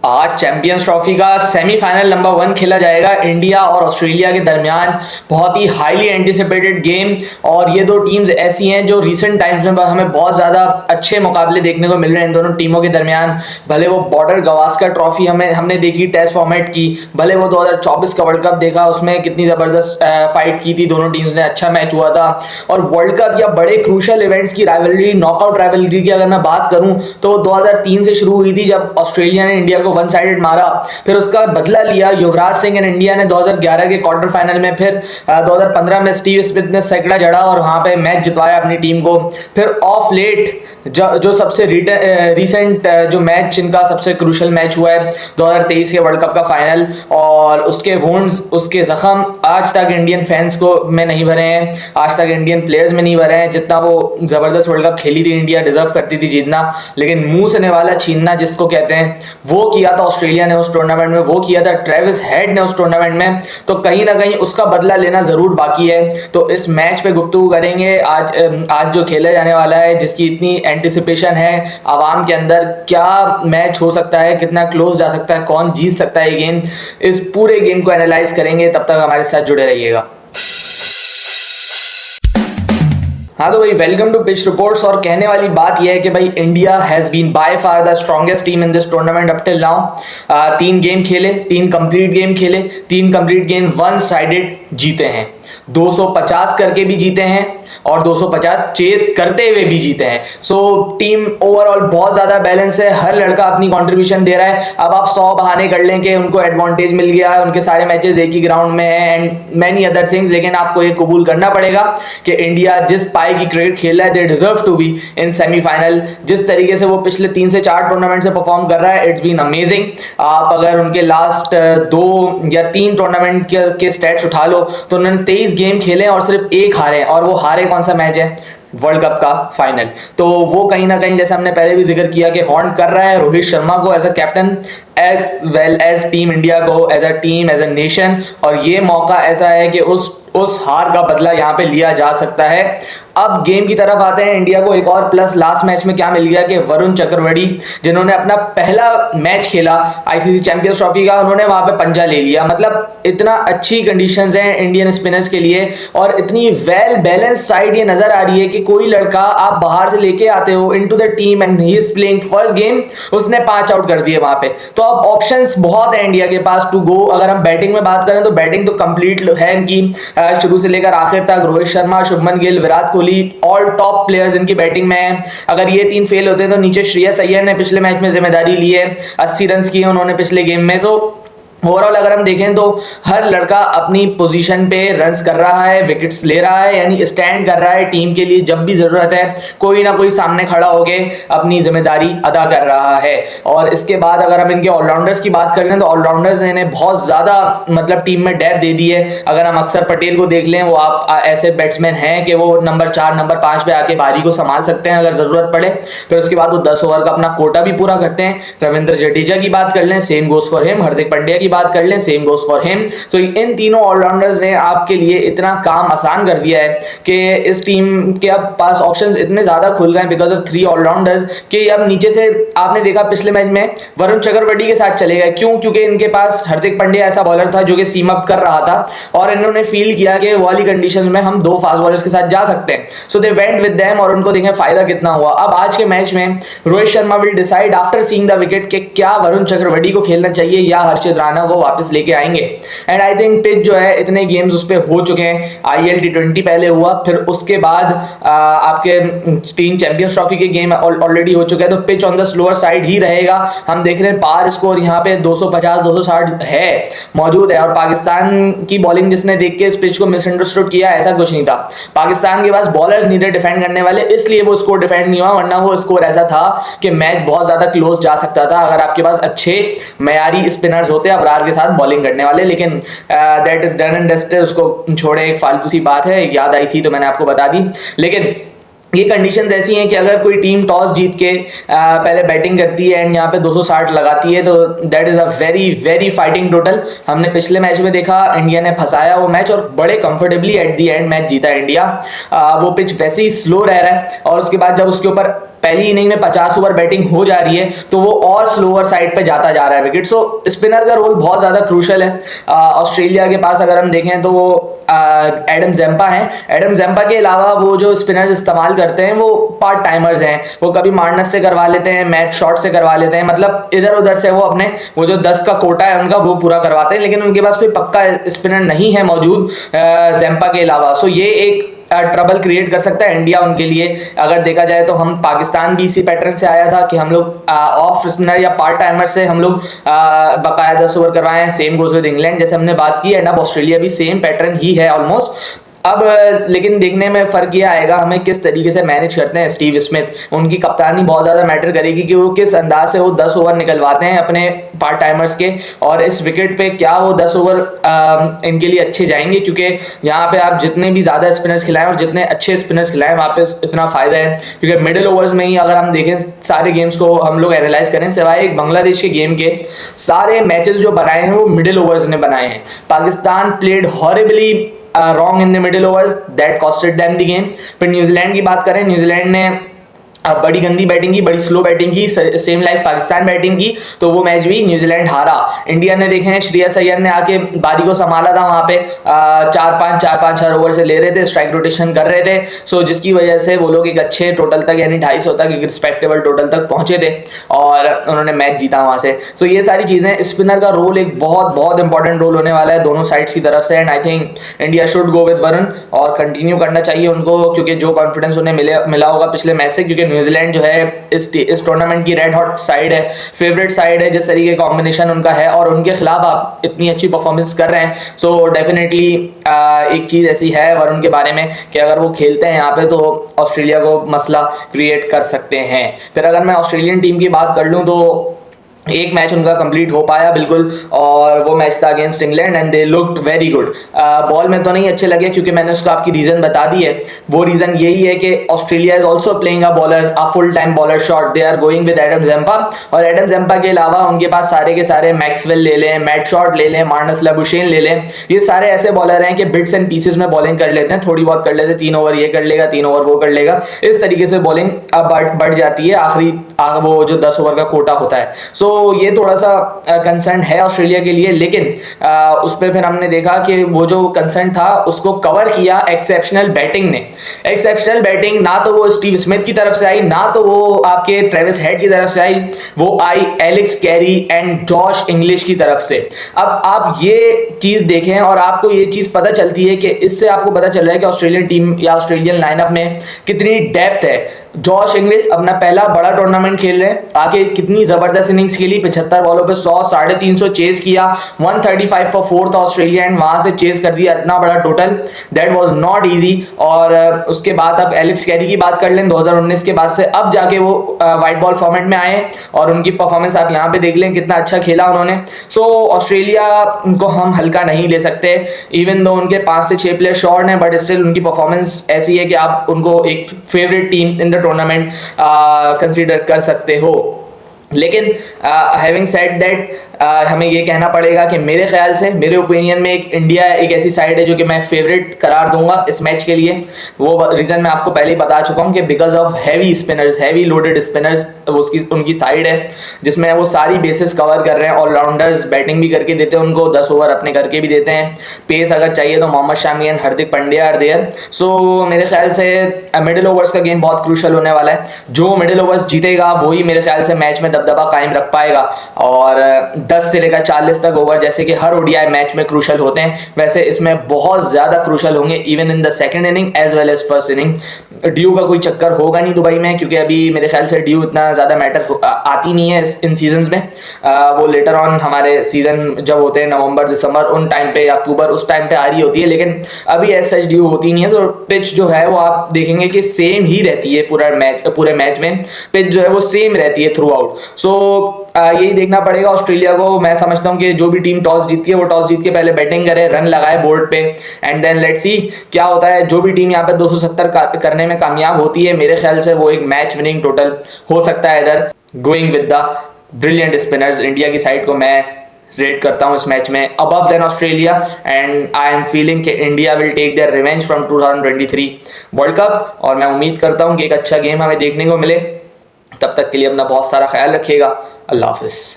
आज champions trophy का semifinal number 1 खेला जाएगा इंडिया और ऑस्ट्रेलिया के दरमियान। बहुत ही हाईली एंटिसिपेटेड गेम, और ये दो टीम्स ऐसी हैं जो रीसेंट टाइम्स में हमें बहुत ज़्यादा अच्छे मुकाबले देखने को मिल रहे हैं इन दोनों टीमों के दरमियान। भले वो बॉर्डर गवास्कर ट्रॉफी हमने देखी टेस्ट फॉर्मेट की, भले वो 2024 का वर्ल्ड कप देखा, उसमें कितनी ज़बरदस्त फाइट की थी दोनों टीम्स ने, अच्छा मैच हुआ था। और वर्ल्ड कप या बड़े क्रूशल इवेंट्स की राइवलरी, नॉकआउट राइवलरी की अगर मैं बात करूं तो 2003 से शुरू हुई थी जब ऑस्ट्रेलिया ने इंडिया को वन साइडेड मारा। फिर उसका बदला लिया युवराज सिंह एंड इंडिया ने 2011 के क्वार्टर फाइनल में। फिर 2015 में स्टीव स्मिथ ने सैकड़ा जड़ा और वहां पे मैच जितवाया अपनी टीम को। फिर ऑफ लेट जो सबसे रिसेंट जो मैच इनका सबसे क्रूशल मैच हुआ है 2023 के वर्ल्ड कप का फाइनल, और उसके वुंड्स, उसके जख्म आज तक इंडियन फैंस को में नहीं भरे हैं, आज तक इंडियन प्लेयर्स में नहीं भरे हैं। जितना वो जबरदस्त वर्ल्ड कप खेली थी, इंडिया डिजर्व करती थी जीतना, लेकिन मुंह से निवाला छीनना जिसको कहते हैं, वो किया था ऑस्ट्रेलिया ने उस टूर्नामेंट में, वो किया था ट्रेविस हेड ने उस टूर्नामेंट में। तो कहीं ना कहीं उसका बदला लेना जरूर बाकी है। तो इस मैच पे गुफ्तगू करेंगे आज जो खेला जाने वाला है, जिसकी इतनी एंटिसिपेशन है आवाम के अंदर। क्या मैच हो सकता है, कितना क्लोज जा सकता है, कौन जीत सकता है ये गेम, इस पूरे गेम को एनालाइज करेंगे। तब तक हमारे साथ जुड़े रहिएगा। हाँ तो भाई, वेलकम टू पिच रिपोर्ट्स। और कहने वाली बात यह है कि भाई India has been by far the strongest team in this tournament up till now. 3 game खेले, 3 कंप्लीट गेम खेले, 3 कंप्लीट गेम वन साइडेड जीते हैं, 250 करके भी जीते हैं और 250 चेस करते हुए भी जीते हैं। सो टीम ओवरऑल बहुत ज्यादा बैलेंस है, हर लड़का अपनी कंट्रीब्यूशन दे रहा है। अब आप 100 बहाने कर लें कि उनको एडवांटेज मिल गया है, उनके सारे मैचेस एक ही ग्राउंड में है एंड मैनी अदर थिंग्स, लेकिन आपको ये कबूल करना पड़ेगा कि इंडिया जिस पाए की क्रिकेट खेल रहा है, they deserve to be in semifinal. जिस तरीके से वो पिछले 3 से 4 टूर्नामेंट से परफॉर्म कर रहा है, इट्स बीन अमेजिंग। आप अगर उनके लास्ट 2 या 3 टूर्नामेंट के स्टैट्स उठा लो तो उन्होंने 23 गेम खेले और सिर्फ 1 हारे, और वो हारे कौन सा मैच है? वर्ल्ड कप का फाइनल। तो वो कहीं ना कहीं, जैसे हमने पहले भी जिक्र किया, कि हॉन्ट कर रहा है रोहित शर्मा को as a captain, as well as team India को as a team, as a nation. और ये मौका ऐसा है कि उस हार का बदला यहाँ पे लिया जा सकता है। अब गेम की तरफ आते हैं। इंडिया को एक और प्लस लास्ट मैच में क्या मिल गया कि वरुण चक्रवर्ती, जिन्होंने अपना पहला मैच खेला आईसीसी चैंपियंस ट्रॉफी का, उन्होंने वहां पे पंजा ले लिया। मतलब इतना अच्छी कंडीशंस हैं इंडियन स्पिनर्स के लिए, और इतनी वेल बैलेंस साइड ये नजर आ रही है कि कोई लड़का आप बाहर से लेके आते हो into the team and he is playing first game, उसने 5 आउट कर दिए वहां पे। तो अब ऑप्शंस बहुत है इंडिया के पास टू गो। अगर हम बैटिंग में बात करें तो बैटिंग तो कंप्लीट है इनकी, शुरू से लेकर आखिर तक। Rohit Sharma, Shubman Gill, Virat Kohli, all top players इनकी बैटिंग में है। अगर ये 3 फेल होते हैं तो नीचे श्रेयस अय्यर ने पिछले मैच में जिम्मेदारी ली है, 80 रन किए उन्होंने पिछले गेम में। तो ओवरऑल अगर हम देखें तो हर लड़का अपनी पोजीशन पे रन्स कर रहा है, विकेट्स ले रहा है, यानी स्टैंड कर रहा है टीम के लिए। जब भी जरूरत है कोई ना कोई सामने खड़ा होके अपनी जिम्मेदारी अदा कर रहा है। और इसके बाद अगर हम इनके ऑलराउंडर्स की बात कर लें तो ऑलराउंडर्स ने बहुत ज्यादा मतलब टीम में डेप्थ दे दी है। अगर हम अक्षर पटेल को देख लें, वो आप ऐसे बैट्समैन हैं कि वो नंबर 4 नंबर 5 पे आके बारी को संभाल सकते हैं अगर जरूरत पड़े। फिर उसके बाद वो 10 ओवर का अपना कोटा भी पूरा करते हैं। रविंद्र जडेजा की बात कर लें, same goes for him. Hardik Pandya की बात कर लें, सेम गोज फॉर हिम। तो इन तीनों ऑलराउंडर्स ने आपके लिए इतना काम आसान कर दिया है कि इस टीम के अब पास ऑप्शंस इतने ज्यादा खुल गए बिकॉज ऑफ 3 ऑलराउंडर्स कि अब नीचे से आपने देखा पिछले मैच में वरुण चक्रवर्ती के साथ चले गए। क्यों? क्योंकि इनके पास हार्दिक पांड्या ऐसा बॉलर था जो कि सीम अप कर रहा था, और इन्होंने फील किया कि वाली कंडीशंस में हम 2 फास्ट बॉलर्स के साथ जा सकते हैं। सो दे वेंट विद देम, और उनको देखें फायदा कितना हुआ। अब आज के मैच में Rohit Sharma will decide after seeing the wicket कि क्या वरुण चक्रवर्ती को खेलना चाहिए या हर्षित राणा को वापस लेके आएंगे। एंड आई थिंक पिच जो है, इतने गेम्स उस पे हो चुके हैं। आईएल T20 पहले हुआ, फिर उसके बाद आपके 3 चैंपियंस ट्रॉफी के गेम ऑलरेडी हो चुके हैं। तो pitch on the slower side ही रहेगा। हम देख रहे हैं पार स्कोर यहाँ पे 250 260 है मौजूद है। और पाकिस्तान की बॉलिंग जिसने देख के इस पिच को मिसअंडरस्टूड किया, ऐसा कुछ नहीं था। पाकिस्तान के पास बॉलर्स नहीं थे डिफेंड करने वाले, इसलिए वो स्कोर डिफेंड नहीं हुआ, वरना वो स्कोर ऐसा था कि मैच बहुत ज्यादा क्लोज जा सकता था अगर आपके पास अच्छे मयारी स्पिनर्स होते अबरार के साथ बॉलिंग करने वाले। लेकिन that is done and dusted, उसको छोड़े। एक फालतू सी बात है, याद आई थी तो मैंने आपको बता दी। लेकिन ये कंडीशंस ऐसी हैं कि अगर कोई टीम टॉस जीत के पहले बैटिंग करती है एंड यहाँ पे 260 लगाती है, तो that is a very very fighting total. हमने पिछले मैच में देखा इंडिया ने फंसाया वो मैच और बड़े comfortably at the end match जीता इंडिया। वो पिच वैसे ही स्लो रह रहा है, और उसके बाद जब उसके ऊपर पहली इनिंग में 50 ओवर बैटिंग हो जा रही है तो वो और स्लोअर साइड पे जाता जा रहा है विकेट। सो स्पिनर का रोल बहुत ज्यादा क्रूशल है। ऑस्ट्रेलिया के पास अगर हम देखें तो वो एडम जेम्पा है। एडम जेम्पा के अलावा वो जो स्पिनर्स इस्तेमाल करते हैं वो पार्ट टाइमर्स हैं। वो कभी मार्नस से करवा लेते हैं, मैट शॉट से करवा लेते हैं, मतलब इधर उधर से वो अपने वो जो 10 का कोटा है उनका वो पूरा करवाते हैं, लेकिन उनके पास कोई पक्का स्पिनर नहीं है मौजूद जेम्पा के अलावा। सो ये एक ट्रबल क्रिएट कर सकता है इंडिया उनके लिए। अगर देखा जाए तो हम पाकिस्तान भी इसी पैटर्न से आया था कि हम लोग ऑफ स्पिनर या पार्ट टाइमर से हम लोग बकाया 10 ओवर करवाए हैं। सेम गोज विद इंग्लैंड जैसे हमने बात की, एंड अब ऑस्ट्रेलिया भी सेम पैटर्न ही है ऑलमोस्ट। अब लेकिन देखने में फर्क ये आएगा हमें किस तरीके से मैनेज करते हैं स्टीव स्मिथ। उनकी कप्तानी बहुत ज्यादा मैटर करेगी कि वो किस अंदाज से वो 10 ओवर निकलवाते हैं अपने पार्ट टाइमर्स के, और इस विकेट पे क्या वो 10 ओवर इनके लिए अच्छे जाएंगे, क्योंकि यहाँ पे आप जितने भी ज्यादा स्पिनर्स खिलाएं और जितने अच्छे स्पिनर्स खिलाएं वहां पे इतना फायदा है। क्योंकि मिडिल ओवर्स में ही अगर हम देखें सारे गेम्स को हम लोग एनालाइज करें, सिवाय एक बांग्लादेश के गेम के, सारे मैचेस जो बनाए हैं वो मिडिल ओवर्स ने बनाए हैं। Pakistan played horribly wrong in the middle overs that costed them the game। फिर न्यूजीलैंड की बात करें, न्यूजीलैंड ने बड़ी गंदी बैटिंग की, बड़ी स्लो बैटिंग की, सेम लाइक पाकिस्तान बैटिंग की, तो वो मैच भी न्यूजीलैंड हारा। इंडिया ने देखे हैं श्रेयस अय्यर ने आके बारी को संभाला था वहां पे, 4-5 ओवर से ले रहे थे, स्ट्राइक रोटेशन कर रहे थे। सो जिसकी वजह से वो लोग एक अच्छे टोटल तक यानी 250 तक एक रिस्पेक्टेबल टोटल तक पहुंचे थे और उन्होंने मैच जीता वहां से। सो ये सारी चीजें, स्पिनर का रोल एक बहुत बहुत इंपॉर्टेंट रोल होने वाला है दोनों साइड्स की तरफ से। And I think India should go with Varun और कंटिन्यू करना चाहिए उनको, क्योंकि जो कॉन्फिडेंस उन्हें मिला होगा पिछले मैच से, क्योंकि न्यूजीलैंड जो है इस टूर्नामेंट की रेड हॉट साइड है, फेवरेट साइड है, जिस तरीके कॉम्बिनेशन उनका है और उनके खिलाफ आप इतनी अच्छी परफॉर्मेंस कर रहे हैं। सो डेफिनेटली एक चीज ऐसी है वरुण के बारे में कि अगर वो खेलते हैं यहाँ पे तो ऑस्ट्रेलिया को मसला क्रिएट कर सकते हैं। फिर अगर मैं ऑस्ट्रेलियन टीम की बात कर लूं तो एक मैच उनका कंप्लीट हो पाया बिल्कुल, और वो मैच था against England and they looked very good. Ball में तो नहीं अच्छे लगे क्योंकि मैंने उसको आपकी रीजन बता दी है। वो रीजन यही है कि Australia is also playing a bowler, a full time bowler short. They are going with Adam Zampa, और एडम जेम्पा के अलावा उनके पास सारे के सारे मैक्सवेल ले लें, मैट शॉट ले लें, मार्नस लाबुशेन ले लें, ये सारे ऐसे बॉलर हैं कि बिट्स एंड पीसेस में बॉलिंग कर लेते हैं, थोड़ी बहुत कर लेते हैं, 3 ओवर ये कर लेगा, 3 ओवर वो कर लेगा, इस तरीके से बॉलिंग बढ़ जाती है आखिरी वो जो 10 ओवर का कोटा होता है। सो ये थोड़ा सा कंसर्न है ऑस्ट्रेलिया के लिए, लेकिन उस पर फिर हमने देखा कि वो जो कंसर्न था उसको कवर किया एक्सेप्शनल बैटिंग ने। एक्सेप्शनल बैटिंग ना तो वो स्टीव स्मिथ की तरफ से आई, ना तो वो आपके ट्रेविस हेड की तरफ से आई, वो आई Alex Carey and Josh Inglis की तरफ से। अब आप ये चीज देखें और आपको ये चीज पता चलती है कि इससे आपको पता चल रहा है कि ऑस्ट्रेलियन टीम या ऑस्ट्रेलियन लाइनअप में कितनी डेप्थ है। जॉश इंग्लिश अपना पहला बड़ा टूर्नामेंट खेल रहे हैं, आके कितनी जबरदस्त इनिंग्स खेली, 75 बॉलों पे 100, 350 चेस किया, 135 फॉर 4 था ऑस्ट्रेलिया एंड वहां से चेस कर दिया इतना बड़ा total, that was not easy. और उसके बाद आप एलेक्स कैरी की बात कर लें, 2019 के बाद से अब जाके वो व्हाइट बॉल फॉर्मेट में आए और उनकी परफॉर्मेंस आप यहाँ पे देख लें कितना अच्छा खेला उन्होंने। सो ऑस्ट्रेलिया को हम हल्का नहीं ले सकते, इवन दो उनके 5 से 6 प्लेयर शॉर्ट हैं, बट स्टिल उनकी परफॉर्मेंस ऐसी है कि आप उनको एक favourite team in the tournament consider कर सकते हो। लेकिन हैविंग सेड दैट हमें ये कहना पड़ेगा कि मेरे ख्याल से, मेरे ओपिनियन में इंडिया एक ऐसी साइड है जो कि मैं फेवरेट करार दूंगा इस मैच के लिए। वो रीजन मैं आपको पहले ही बता चुका हूं कि because of heavy spinners, heavy loaded spinners उनकी साइड है जिसमें वो सारी बेसिस कवर कर रहे हैं। ऑलराउंडर्स बैटिंग भी करके देते हैं उनको, 10 ओवर अपने करके भी देते हैं, पेस अगर चाहिए तो Mohammed Shami and Hardik Pandya are there. So मेरे ख्याल से मिडिल ओवर्स का गेम बहुत क्रूशल होने वाला है। जो मिडिल ओवर्स जीतेगा वही मेरे ख्याल से मैच में दबदबा कायम रख पाएगा, और 10 से लेकर 40 तक ओवर जैसे कि हर ओडीआई मैच में क्रूशल होते हैं, वैसे इसमें बहुत ज्यादा क्रूशल होंगे, even in the second inning as well as first inning. Dew का कोई चक्कर होगा नहीं दुबई में, क्योंकि अभी मेरे ख्याल से ड्यू इतना ज्यादा मैटर आती नहीं है इन सीजन में। वो लेटर ऑन हमारे सीजन जब होते हैं नवंबर दिसंबर उन टाइम पे, अक्टूबर उस टाइम पे आ रही होती है, लेकिन अभी एज सच ड्यू होती नहीं है। तो पिच जो है वो आप देखेंगे कि सेम ही रहती है पूरे मैच में, पिच जो है वो सेम रहती है थ्रू आउट। सो यही देखना पड़ेगा ऑस्ट्रेलिया को। मैं समझता हूं कि जो भी टीम टॉस जीतती है वो टॉस जीत के पहले बैटिंग करे, रन लगाए बोर्ड पे, एंड देन लेट्स सी क्या होता है। जो भी टीम यहाँ पे 270 करने में कामयाब होती है, मेरे ख्याल से वो एक मैच विनिंग टोटल हो सकता है इधर, going with the brilliant spinners. India की साइड को मैं रेट करता हूं इस मैच में above than Australia, and I am feeling कि India will take their revenge from 2023 world cup. और मैं उम्मीद करता हूं कि एक अच्छा गेम हमें देखने को मिले। तब तक के लिए अपना बहुत सारा ख्याल रखिएगा। अल्लाह हाफिज़।